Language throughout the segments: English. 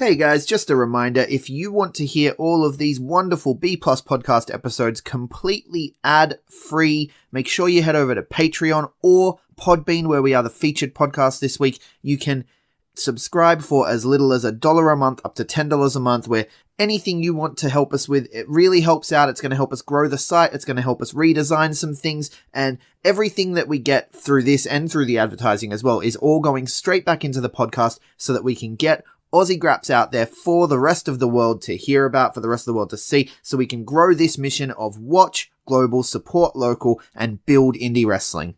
Hey guys, just a reminder, if you want to hear all of these wonderful B Plus podcast episodes completely ad-free, make sure you head over to Patreon or Podbean, where we are the featured podcast this week. You can subscribe for as little as $1 a month up to $10 a month, where anything you want to help us with, it really helps out. It's going to help us grow the site. It's going to help us redesign some things, and everything that we get through this and through the advertising as well is all going straight back into the podcast so that we can get Aussie Graps out there for the rest of the world to hear about, for the rest of the world to see, so we can grow this mission of watch global, support local, and build indie wrestling.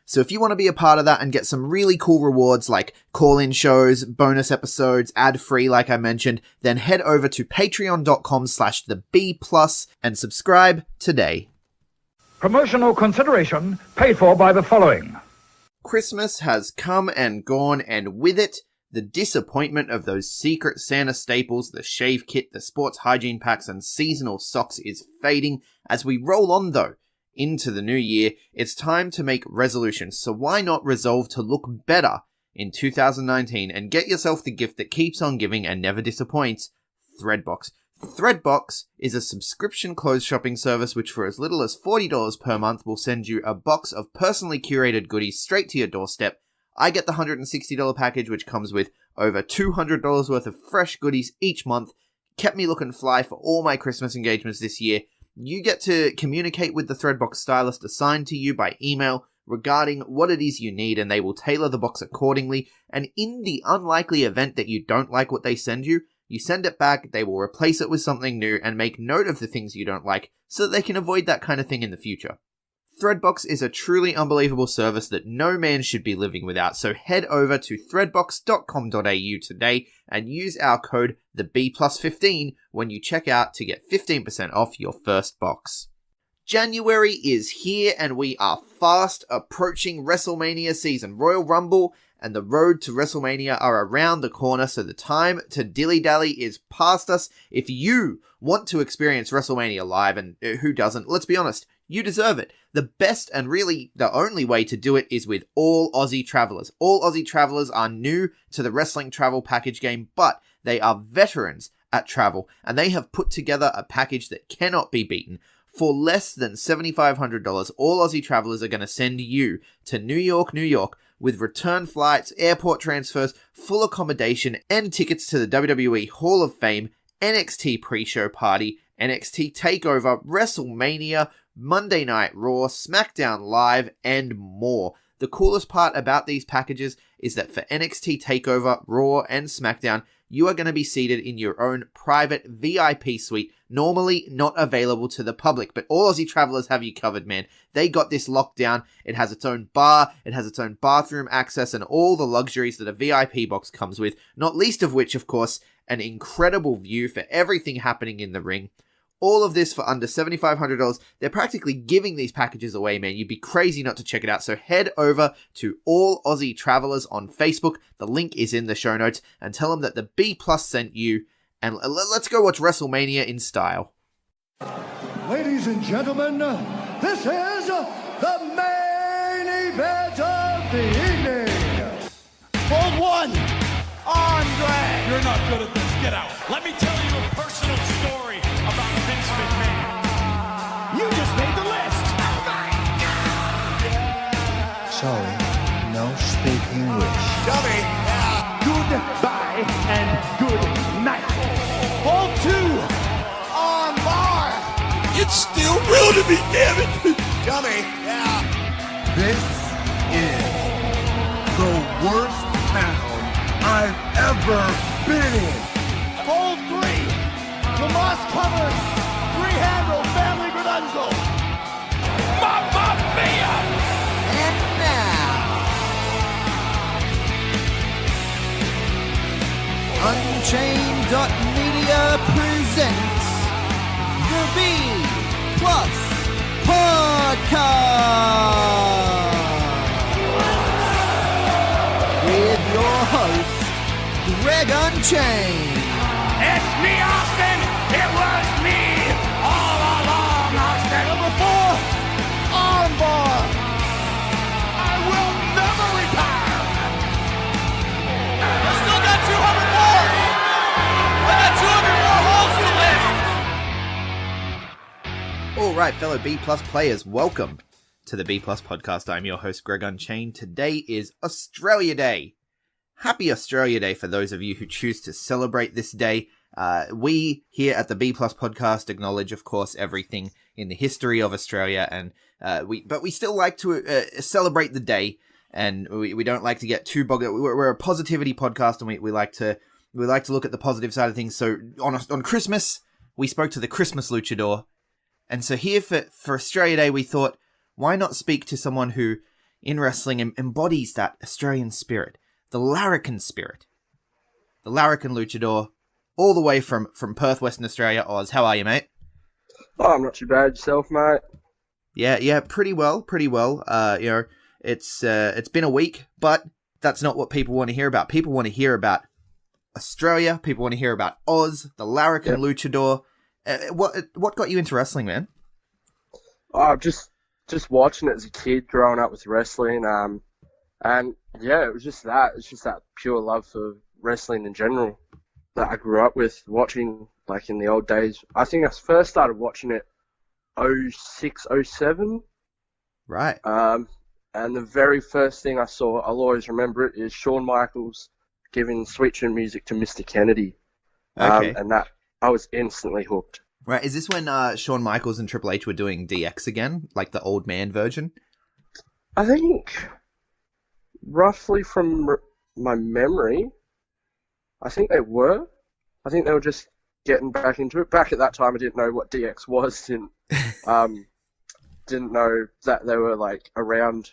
So if you want to be a part of that and get some really cool rewards like call-in shows, bonus episodes, ad-free like I mentioned, then head over to patreon.com/thebplus and subscribe today. Promotional consideration paid for by the following. Christmas has come and gone, and with it, the disappointment of those Secret Santa staples, the shave kit, the sports hygiene packs, and seasonal socks is fading. As we roll on, though, into the new year, it's time to make resolutions. So why not resolve to look better in 2019 and get yourself the gift that keeps on giving and never disappoints, Threadbox. Threadbox is a subscription clothes shopping service which for as little as $40 per month will send you a box of personally curated goodies straight to your doorstep. I get the $160 package, which comes with over $200 worth of fresh goodies each month. Kept me looking fly for all my Christmas engagements this year. You get to communicate with the Threadbox stylist assigned to you by email regarding what it is you need, and they will tailor the box accordingly. And in the unlikely event that you don't like what they send you, you send it back, they will replace it with something new and make note of the things you don't like so that they can avoid that kind of thing in the future. Threadbox is a truly unbelievable service that no man should be living without, so head over to threadbox.com.au today and use our code TheB+15 when you check out to get 15% off your first box. January is here and we are fast approaching WrestleMania season. Royal Rumble and the road to WrestleMania are around the corner, so the time to dilly-dally is past us. If you want to experience WrestleMania live, and who doesn't, let's be honest, you deserve it. The best and really the only way to do it is with All Aussie Travelers. All Aussie Travelers are new to the wrestling travel package game, but they are veterans at travel, and they have put together a package that cannot be beaten. For less than $7,500, All Aussie Travelers are going to send you to New York, New York, with return flights, airport transfers, full accommodation, and tickets to the WWE Hall of Fame, NXT pre-show party, NXT TakeOver, WrestleMania, Monday Night Raw, SmackDown Live, and more. The coolest part about these packages is that for NXT TakeOver, Raw, and SmackDown, you are going to be seated in your own private VIP suite, normally not available to the public, but All Aussie Travelers have you covered, man. They got this locked down. It has its own bar, it has its own bathroom access, and all the luxuries that a VIP box comes with, not least of which, of course, an incredible view for everything happening in the ring. All of this for under $7,500. They're practically giving these packages away, man. You'd be crazy not to check it out. So head over to All Aussie Travelers on Facebook. The link is in the show notes. And tell them that the B Plus sent you. And let's go watch WrestleMania in style. Ladies and gentlemen, this is the main event of the evening. Hold one. Arm drag. You're not good at this. Get out. Let me tell you a personal story about Vince McMahon. You just made the list. Oh my God! Sorry, no speak English. Dummy. Goodbye and good night. Hold two. Arm bar. It's still real to me, damn it! Dummy. Yeah. This is the worst town I've ever been in. Hold three. Lamas covers. Three-handle family Granunzo. Mamma mia! And now, Unchained.media presents the B Plus Podcast with your host, Greg Unchained. It's me, Austin! It was me all along, Austin! number four, armbar. I will never retire! Still got 200 more. right, fellow B Plus players, welcome to the B Plus podcast. I'm your host, Greg Unchained. Today is Australia Day. Happy Australia Day for those of you who choose to celebrate this day. We here at the B Plus podcast acknowledge, of course, everything in the history of Australia, and we still like to celebrate the day, and we don't like to get too bogged. We're a positivity podcast, and we like to look at the positive side of things. So on Christmas, we spoke to the Christmas luchador. And so here for Australia Day, we thought, why not speak to someone who, in wrestling, embodies that Australian spirit, the larrikin spirit. The larrikin luchador, all the way from Perth, Western Australia. Oz, how are you, mate? Oh, I'm not too bad. Yourself, mate? Yeah, pretty well. It's been a week, but that's not what people want to hear about. People want to hear about Australia. People want to hear about Oz, the larrikin luchador. What got you into wrestling, man? Oh, just watching it as a kid, growing up with wrestling, and yeah, it was just that. It's just that pure love for wrestling in general that I grew up with, watching like in the old days. I think I first started watching it 06, 07. Right. And the very first thing I saw, I'll always remember it, is Shawn Michaels giving Sweet Chin Music to Mr. Kennedy. Okay. And that, I was instantly hooked. Right, is this when Shawn Michaels and Triple H were doing DX again? Like the old man version? I think, roughly from my memory, I think they were. I think they were just getting back into it. Back at that time, I didn't know what DX was. Didn't know that they were like around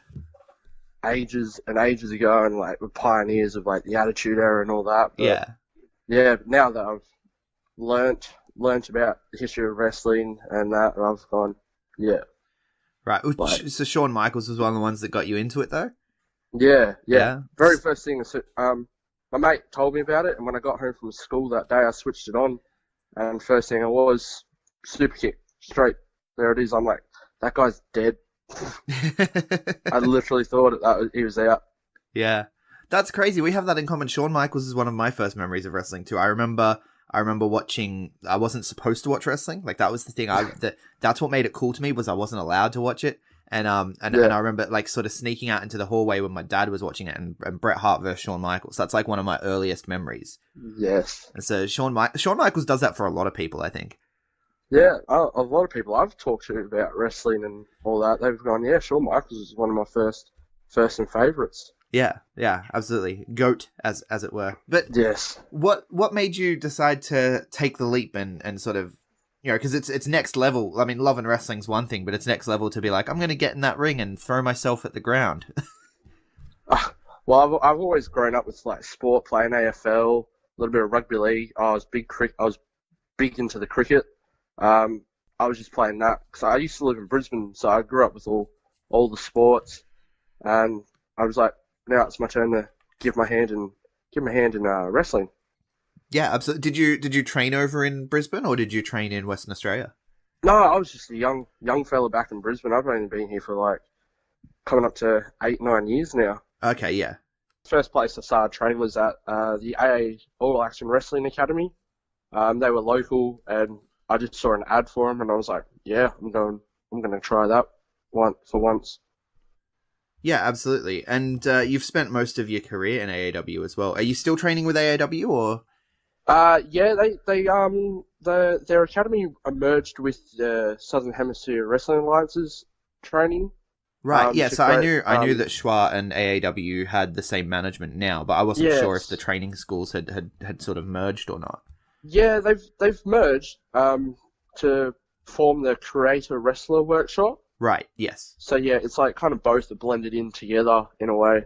ages and ages ago, and like were pioneers of like the Attitude Era and all that. But, yeah. Now that I've learnt about the history of wrestling and that, and I've gone, yeah. Right. So Shawn Michaels was one of the ones that got you into it, though? Yeah. Very first thing, my mate told me about it, and when I got home from school that day, I switched it on, and first thing I was, super kick, straight, there it is. I'm like, that guy's dead. I literally thought he was out. Yeah. That's crazy. We have that in common. Shawn Michaels is one of my first memories of wrestling, too. I remember watching. I wasn't supposed to watch wrestling. Like that was the thing. That's what made it cool to me, was I wasn't allowed to watch it. And I remember like sort of sneaking out into the hallway when my dad was watching it, and Bret Hart versus Shawn Michaels. That's like one of my earliest memories. Yes. And so Shawn Michaels does that for a lot of people, I think. Yeah, a lot of people I've talked to about wrestling and all that, they've gone, yeah, Shawn Michaels is one of my first and favourites. Yeah, absolutely. GOAT, as it were. But yes. What made you decide to take the leap and sort of, because it's next level. I mean, loving wrestling's one thing, but it's next level to be like, I'm going to get in that ring and throw myself at the ground. Well, I've always grown up with like sport, playing AFL, a little bit of rugby league. I was big into the cricket. I was just playing that because I used to live in Brisbane, so I grew up with all the sports, and I was like, now it's my turn to give my hand in wrestling. Yeah, absolutely. Did you train over in Brisbane, or did you train in Western Australia? No, I was just a young fella back in Brisbane. I've only been here for like coming up to 8-9 years now. Okay, yeah. First place I started training was at the AA All Action Wrestling Academy. They were local, and I just saw an ad for them, and I was like, yeah, I'm going to try that for once. Yeah, absolutely. And you've spent most of your career in AAW as well. Are you still training with AAW, or? Yeah, their academy merged with the Southern Hemisphere Wrestling Alliance's training. Right. Yeah. So I knew that Schwa and AAW had the same management now, but I wasn't sure if the training schools had sort of merged or not. Yeah, they've merged to form the Creator Wrestler Workshop. Right, yes. So yeah, it's like kind of both are blended in together in a way.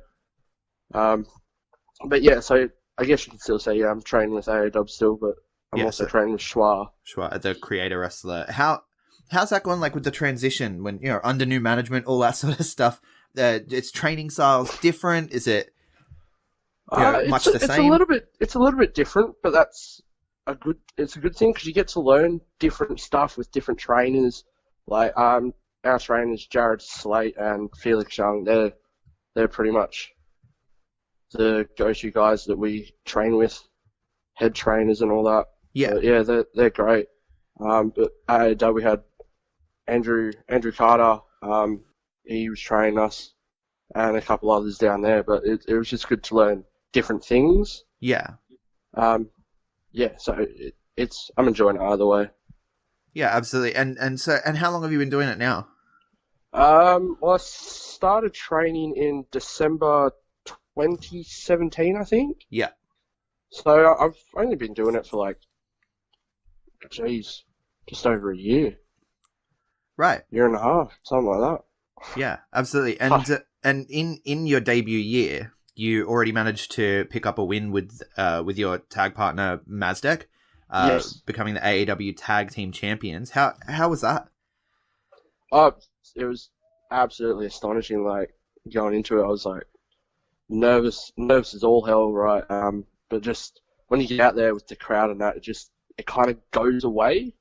But yeah, so I guess you could still say, yeah, I'm training with AAW still, but I'm also training with Schwa. Schwa, the Creator Wrestler. How's that going, like, with the transition when, under new management, all that sort of stuff? Its training styles different? Is it much the same? It's a little bit different, but it's a good thing because you get to learn different stuff with different trainers. Like our trainers, Jared Slate and Felix Young, they're pretty much the go-to guys that we train with, head trainers and all that. Yeah, but yeah, they're great. But AAW had Andrew Carter, he was training us, and a couple others down there. But it was just good to learn different things. Yeah. So I'm enjoying it either way. Yeah, absolutely. And how long have you been doing it now? Well, I started training in December 2017, I think. Yeah. So I've only been doing it for just over a year. Right. Year and a half, something like that. Yeah, absolutely. And in your debut year, you already managed to pick up a win with your tag partner Mazdek, Yes. becoming the AAW Tag Team Champions. How was that? Oh, it was absolutely astonishing. Like, going into it, I was like nervous as all hell, right? But just when you get out there with the crowd and that, it kind of goes away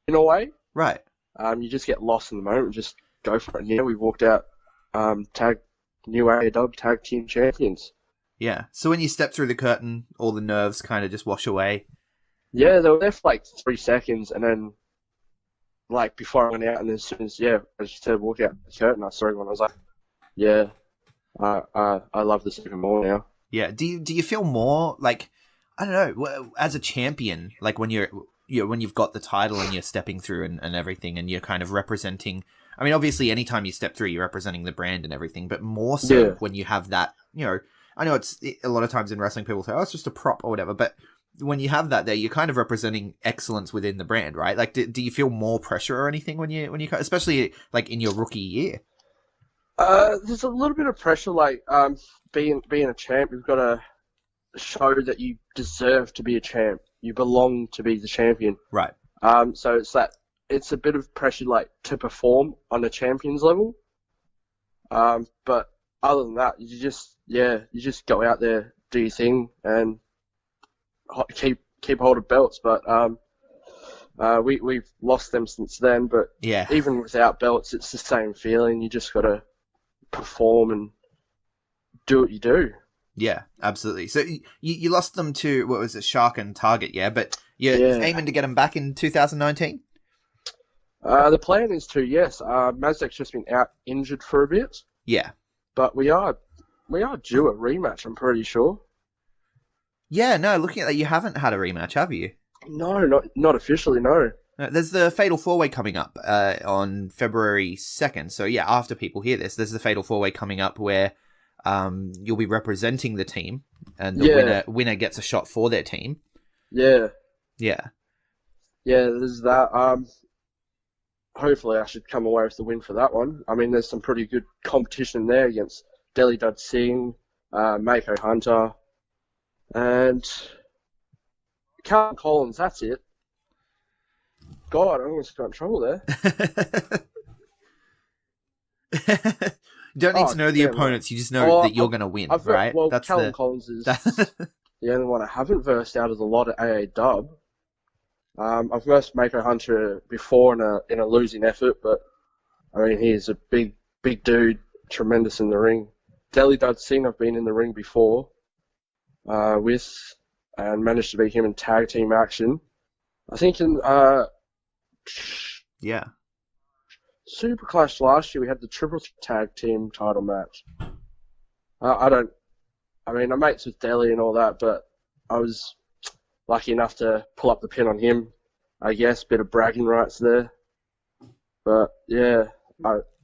in a way. Right. You just get lost in the moment, just go for it. And yeah, we walked out new AAW Tag Team Champions. Yeah. So when you step through the curtain, all the nerves kind of just wash away. Yeah, they were there for 3 seconds, and then before I went out, and as soon as as you said, walk out the curtain, I saw everyone. I was like, yeah, I love this even more now. Yeah. Do you feel more I don't know, as a champion, when when you've got the title and you're stepping through and everything, and you're kind of representing. I mean, obviously, anytime you step through, you're representing the brand and everything, but more so when you have that. I know it's a lot of times in wrestling, people say, "Oh, it's just a prop" or whatever, but when you have that there, you're kind of representing excellence within the brand, right? Do you feel more pressure or anything when you especially in your rookie year? There's a little bit of pressure, being a champ. You've got to show that you deserve to be a champ. You belong to be the champion. Right. So it's a bit of pressure, to perform on a champion's level. But other than that, you just go out there, do your thing, and keep hold of belts. But we've lost them since then. But yeah, even without belts, it's the same feeling. You just got to perform and do what you do. Yeah, absolutely. So you lost them to, what was it, Shark and Target, yeah? But you're aiming to get them back in 2019? The plan is to, yes. Mazdek's just been out injured for a bit. Yeah. But we are due a rematch, I'm pretty sure. Yeah, no, looking at that, you haven't had a rematch, have you? No, not officially, no. There's the Fatal 4-Way coming up on February 2nd. So yeah, after people hear this, there's the Fatal 4-Way coming up where you'll be representing the team, and the winner gets a shot for their team. Yeah. Yeah. Yeah, there's that. Hopefully I should come away with the win for that one. I mean, there's some pretty good competition there against Delhi Dud Singh, Mako Hunter, and Callum Collins. That's it. God, I almost got in trouble there. You don't need to know the opponents, you just know that you're going to win, right? Well, Callum Collins is the only one I haven't versed out of the lot at AA Dub. I've versed Mako Hunter before in a losing effort, but I mean, he's a big dude, tremendous in the ring. Delhi Dud Singh I've been in the ring before with, and managed to beat him in tag team action. I think in Super Clash last year we had the triple tag team title match. I'm mates with Delhi and all that, but I was lucky enough to pull up the pin on him, I guess. Bit of bragging rights there. But yeah,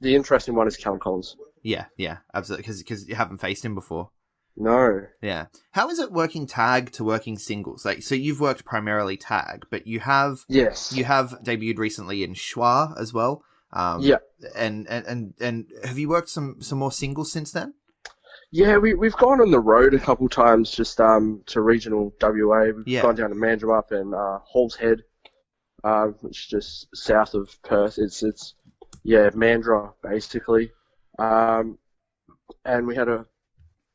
the interesting one is Callum Collins. Yeah, absolutely, because you haven't faced him before. No. Yeah. How is it working tag to working singles? So you've worked primarily tag, but you have debuted recently in Schwa as well. Yeah. And have you worked some more singles since then? Yeah, we've gone on the road a couple times, just to regional WA. We've gone down to Mandurah and Halls Head, which is just south of Perth. It's Mandurah basically. And we had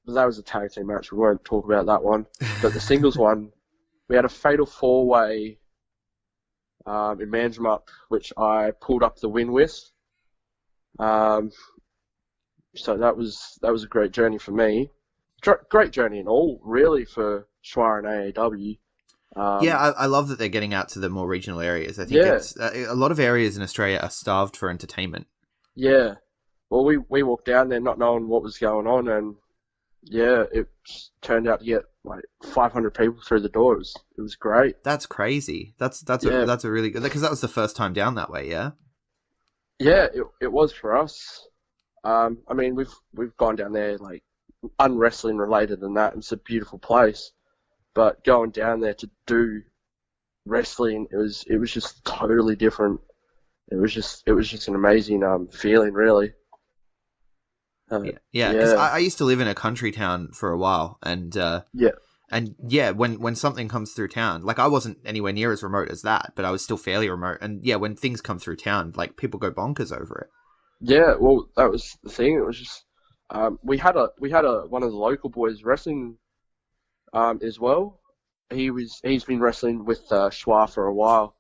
that was a tag team match. We won't talk about that one. But the singles one, we had a fatal 4-way in Mandurah, which I pulled up the win with. So that was a great journey for me. Great journey in all, really, for Schwa and AAW. Yeah, I love that they're getting out to the more regional areas. I think it's a lot of areas in Australia are starved for entertainment. Yeah. Well, we walked down there not knowing what was going on, and yeah, it turned out to get like 500 people through the door. It was great. That's crazy. That's a really good, because that was the first time down that way. Yeah. Yeah, it was for us. I mean, we've gone down there like unwrestling related and that. It's a beautiful place, but going down there to do wrestling, it was just totally different. It was just an amazing feeling, really. Yeah. 'Cause I used to live in a country town for a while, and when something comes through town, like I wasn't anywhere near as remote as that, but I was still fairly remote. And yeah, when things come through town, like people go bonkers over it. Yeah, well, that was the thing. It was just we had one of the local boys wrestling as well. He's been wrestling with Schwa for a while.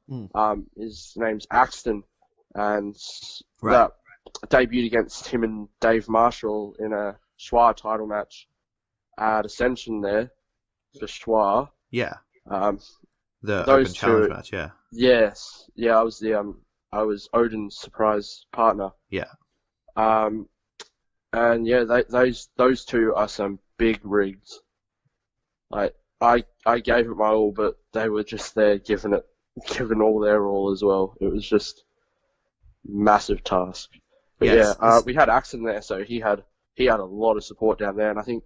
His name's Axton, and that debuted against him and Dave Marshall in a Schwa title match at Ascension there for Schwa. Yeah. The those open challenge two, match. Yeah. Yes. Yeah, I was Odin's surprise partner. Yeah. And yeah, those two are some big rigs. Like I gave it my all, but they were just there giving all their all as well. It was just massive task. But yes. We had Axon there, so he had a lot of support down there, and I think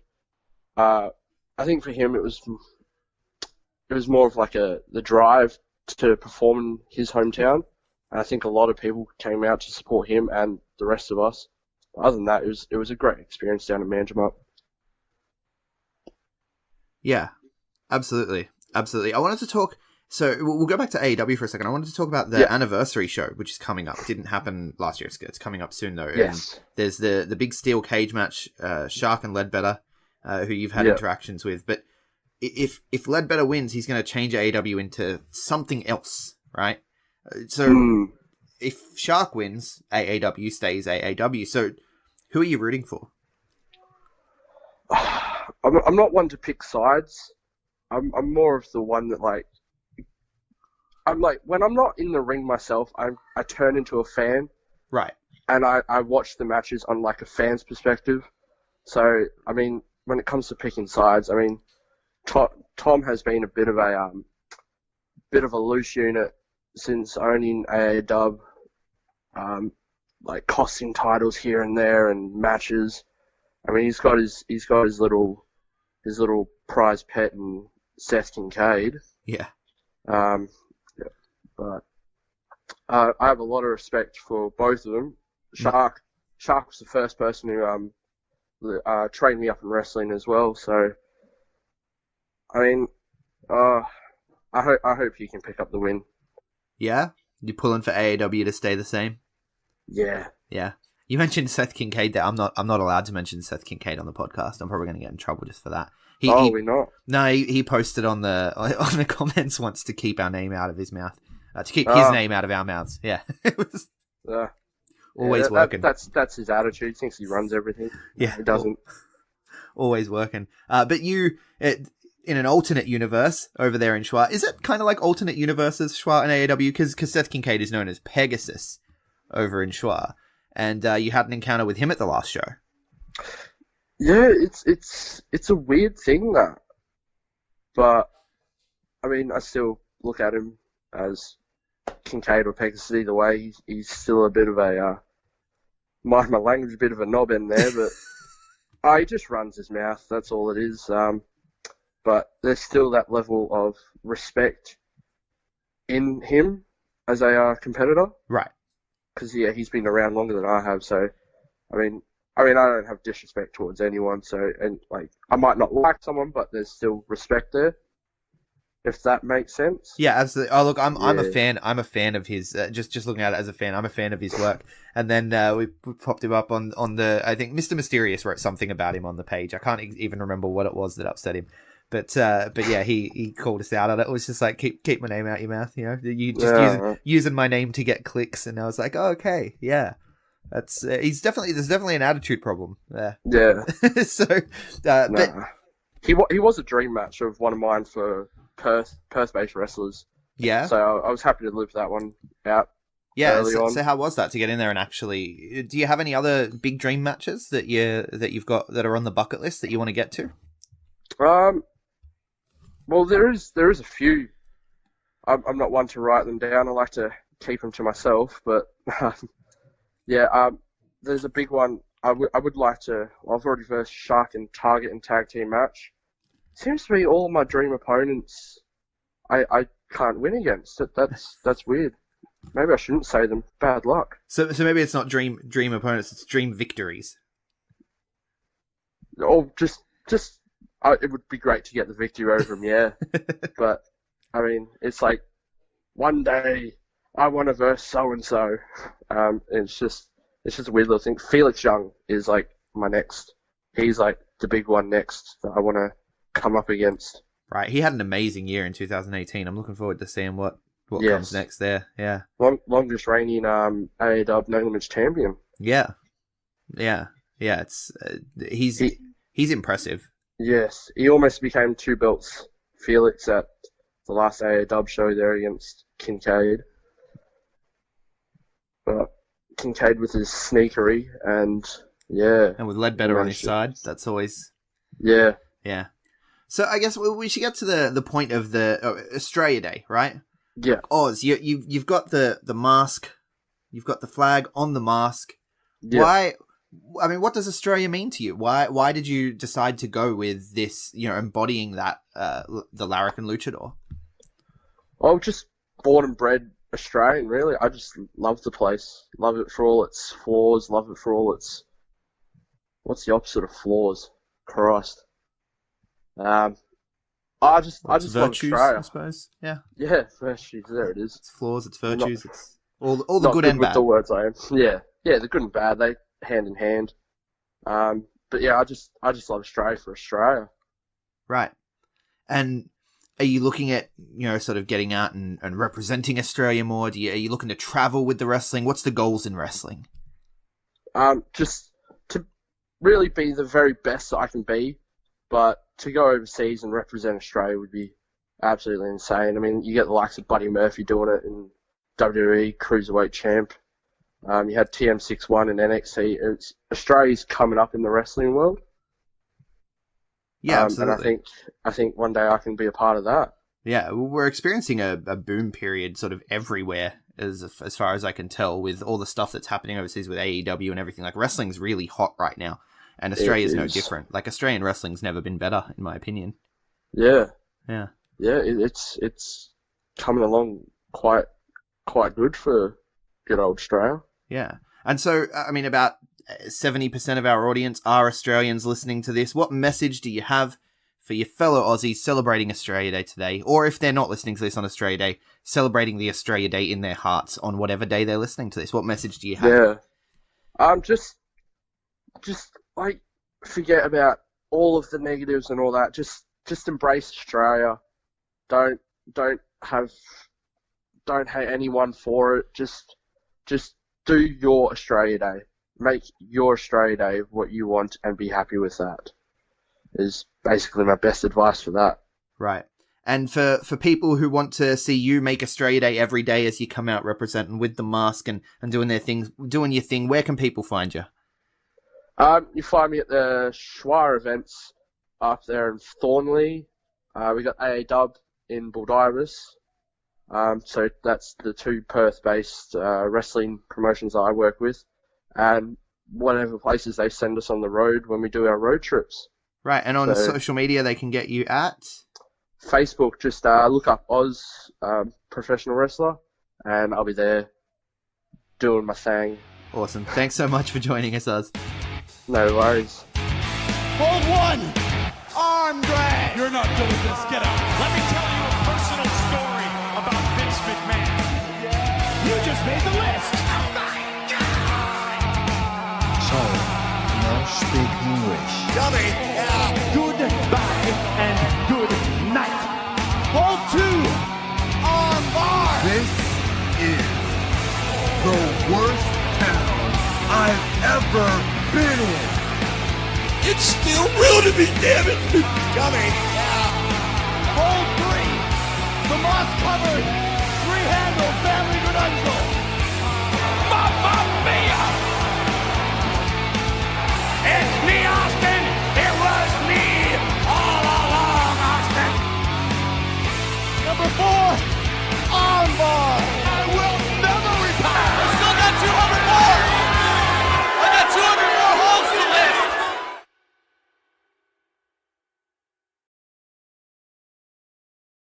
for him it was more of like the drive to perform in his hometown. And I think a lot of people came out to support him and the rest of us. But other than that, it was a great experience down in Manjimup. Yeah, absolutely. I wanted to talk. So we'll go back to AEW for a second. I wanted to talk about the anniversary show, which is coming up. It didn't happen last year. It's coming up soon, though. Yes. And there's the big steel cage match, Shark and Ledbetter, who you've had interactions with. But if Ledbetter wins, he's going to change AEW into something else, right? So if Shark wins, AAW stays AAW. So who are you rooting for? I'm not one to pick sides. I'm more of the one that I'm like, when I'm not in the ring myself, I turn into a fan. Right. And I watch the matches on like a fan's perspective. So, I mean, when it comes to picking sides, I mean, Tom has been a bit of a loose unit since owning AAW, like costing titles here and there and matches. I mean, he's got his little prize pet in Seth Kincaid. Yeah. But I have a lot of respect for both of them. Shark was the first person who trained me up in wrestling as well. So, I mean, I hope he can pick up the win. Yeah, you pulling for AAW to stay the same? Yeah. Yeah. You mentioned Seth Kincaid there. I'm not allowed to mention Seth Kincaid on the podcast. I'm probably going to get in trouble just for that. We're not. No, he posted on the comments once to keep our name out of his mouth. To keep his name out of our mouths. Yeah. It was always working. That's his attitude. He thinks he runs everything. Yeah. He doesn't. Always working. But you, in an alternate universe over there in Schwa, is it kind of like alternate universes, Schwa and AAW? Because Seth Kincaid is known as Pegasus over in Schwa. And you had an encounter with him at the last show. Yeah, it's a weird thing, that. But, I mean, I still look at him as Kincaid or Pegasus. Either way, he's still a bit of a, mind my language, a bit of a knob in there, but he just runs his mouth, that's all it is. But there's still that level of respect in him as a competitor. Right. Because, yeah, he's been around longer than I have, so, I mean, I don't have disrespect towards anyone, so, and, like, I might not like someone, but there's still respect there, if that makes sense. Yeah, absolutely. Oh, look, I'm a fan. I'm a fan of his. Just looking at it as a fan, I'm a fan of his work. And then we popped him up on the. I think Mr. Mysterious wrote something about him on the page. I can't even remember what it was that upset him. But yeah, he called us out on it. It was just like keep my name out your mouth. You know, you just using my name to get clicks. And I was like, oh, okay, yeah. That's there's definitely an attitude problem there. Yeah. So, but he was a dream match of one of mine for Perth-based wrestlers. Yeah. So I was happy to live that one out. Yeah. early on. So how was that to get in there and actually? Do you have any other big dream matches that you've got that are on the bucket list that you want to get to? Well, there is a few. I'm not one to write them down. I like to keep them to myself. But there's a big one. I would like to. I've already versed Shark and Target in tag team match. Seems to be all my dream opponents. I can't win against. That's weird. Maybe I shouldn't say them. Bad luck. So maybe it's not dream opponents. It's dream victories. Or just it would be great to get the victory over them, yeah. But I mean, it's like one day I want to verse so and so. It's just a weird little thing. Felix Young is like my next. He's like the big one next that I want to come up against. Right, he had an amazing year in 2018. I'm looking forward to seeing what Yes. comes next there. Yeah. Longest reigning AEW no limits champion. Yeah. It's he's impressive. Yes, he almost became 2 belts. Felix at the last AEW show there against Kincaid. Kincaid with his sneakery and And with Ledbetter on his side, that's always yeah. So I guess we should get to the point of the Australia Day, right? Yeah. Oz, you've got the mask, you've got the flag on the mask. Yeah. Why? I mean, what does Australia mean to you? Why did you decide to go with this? Embodying that the Larrikin Luchador. I'm just born and bred Australian, really. I just love the place. Love it for all its flaws. Love it for all its. What's the opposite of flaws? Christ. I just virtues, love Australia. I suppose. Yeah. Yeah, virtues. There it is. It's flaws. It's virtues. It's all the good and with bad. the words I am. Yeah, the good and bad. They hand in hand. But yeah, I just love Australia for Australia. Right. And are you looking at sort of getting out and representing Australia more? Are you looking to travel with the wrestling? What's the goals in wrestling? Just to really be the very best that I can be, but to go overseas and represent Australia would be absolutely insane. I mean, you get the likes of Buddy Murphy doing it in WWE, Cruiserweight Champ. You had TM61 and NXT. Australia's coming up in the wrestling world. Yeah, absolutely. And I think one day I can be a part of that. Yeah, we're experiencing a boom period sort of everywhere, as far as I can tell, with all the stuff that's happening overseas with AEW and everything. Like, wrestling's really hot right now, and Australia's no different. Like, Australian wrestling's never been better, in my opinion. Yeah. Yeah. Yeah, it's coming along quite good for good old Australia. Yeah. And so, I mean, about 70% of our audience are Australians listening to this. What message do you have for your fellow Aussies celebrating Australia Day today? Or if they're not listening to this on Australia Day, celebrating the Australia Day in their hearts on whatever day they're listening to this. What message do you have? Yeah. Just like, forget about all of the negatives and all that. Just embrace Australia. Don't hate anyone for it. Just do your Australia Day. Make your Australia Day what you want and be happy with that. Is basically my best advice for that. Right. And for people who want to see you make Australia Day every day as you come out representing with the mask and doing their things, doing your thing, where can people find you? You find me at the Schwar events up there in Thornley. We got AEW in Baldivis. So that's the 2 Perth-based wrestling promotions that I work with. And whatever places they send us on the road when we do our road trips. Right, and on social media they can get you at? Facebook, just look up Oz Professional Wrestler, and I'll be there doing my thing. Awesome. Thanks so much for joining us, Oz. No worries. Hold 1. Arm drag. You're not doing this. Get out. Let me tell you a personal story about Vince McMahon. You just made the list. Oh my God! Sorry, no speak English. Dummy. Yeah. Goodbye and good night. Hold 2. Arm bar. This is the worst town I've ever been in. It's still real to me, damn it. Dummy. Yeah. Hold 3. third three-handle family credential. Mamma mia! It's me, Austin! It was me all along, Austin! Number 4, armbar.